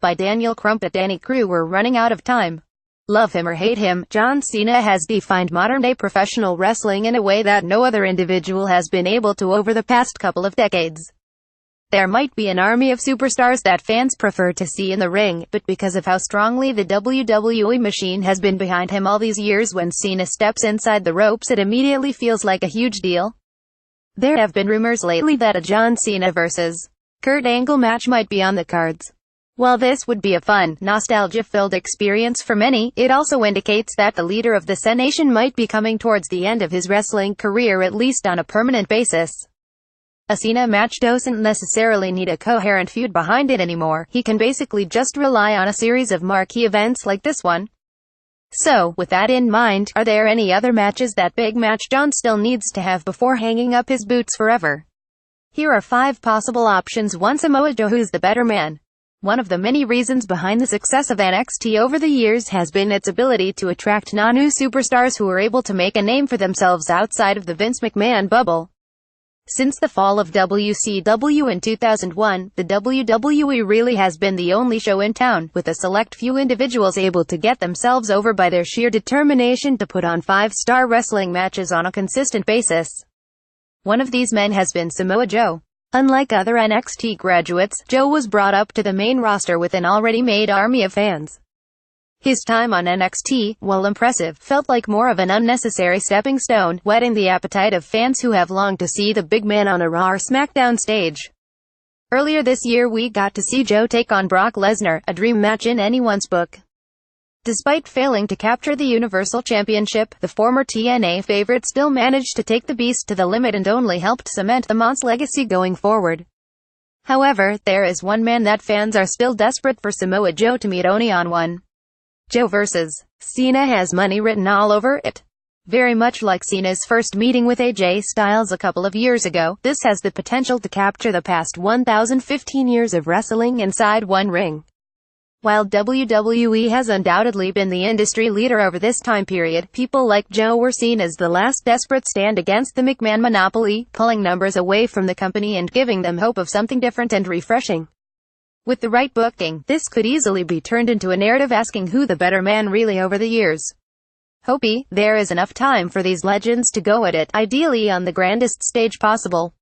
by Daniel Crump Were running out of time. Love him or hate him, John Cena has defined modern-day professional wrestling in a way that no other individual has been able to over the past couple of decades. There might be an army of superstars that fans prefer to see in the ring, but because of how strongly the WWE machine has been behind him all these years, when Cena steps inside the ropes it immediately feels like a huge deal. There have been rumors lately that a John Cena vs. Kurt Angle match might be on the cards. While this would be a fun, nostalgia-filled experience for many, it also indicates that the leader of the Sen Nation might be coming towards the end of his wrestling career, at least on a permanent basis. A Cena match doesn't necessarily need a coherent feud behind it anymore. He can basically just rely on a series of marquee events like this one. So, with that in mind, are there any other matches that big match John still needs to have before hanging up his boots forever? Here are 5 possible options. 1. Samoa Joe. Who's the better man? One of the many reasons behind the success of NXT over the years has been its ability to attract non-new superstars who are able to make a name for themselves outside of the Vince McMahon bubble. Since the fall of WCW in 2001, the WWE really has been the only show in town, with a select few individuals able to get themselves over by their sheer determination to put on 5-star wrestling matches on a consistent basis. One of these men has been Samoa Joe. Unlike other NXT graduates, Joe was brought up to the main roster with an already made army of fans. His time on NXT, while impressive, felt like more of an unnecessary stepping stone, whetting the appetite of fans who have longed to see the big man on a Raw or SmackDown stage. Earlier this year we got to see Joe take on Brock Lesnar, a dream match in anyone's book. Despite failing to capture the Universal Championship, the former TNA favorite still managed to take the beast to the limit and only helped cement the Mont's legacy going forward. However, there is one man that fans are still desperate for Samoa Joe to meet only on one. Joe vs. Cena has money written all over it. Very much like Cena's first meeting with AJ Styles a couple of years ago, this has the potential to capture the past 1,015 years of wrestling inside one ring. While WWE has undoubtedly been the industry leader over this time period, people like Joe were seen as the last desperate stand against the McMahon monopoly, pulling numbers away from the company and giving them hope of something different and refreshing. With the right booking, this could easily be turned into a narrative asking who the better man really over the years. There is enough time for these legends to go at it, ideally on the grandest stage possible.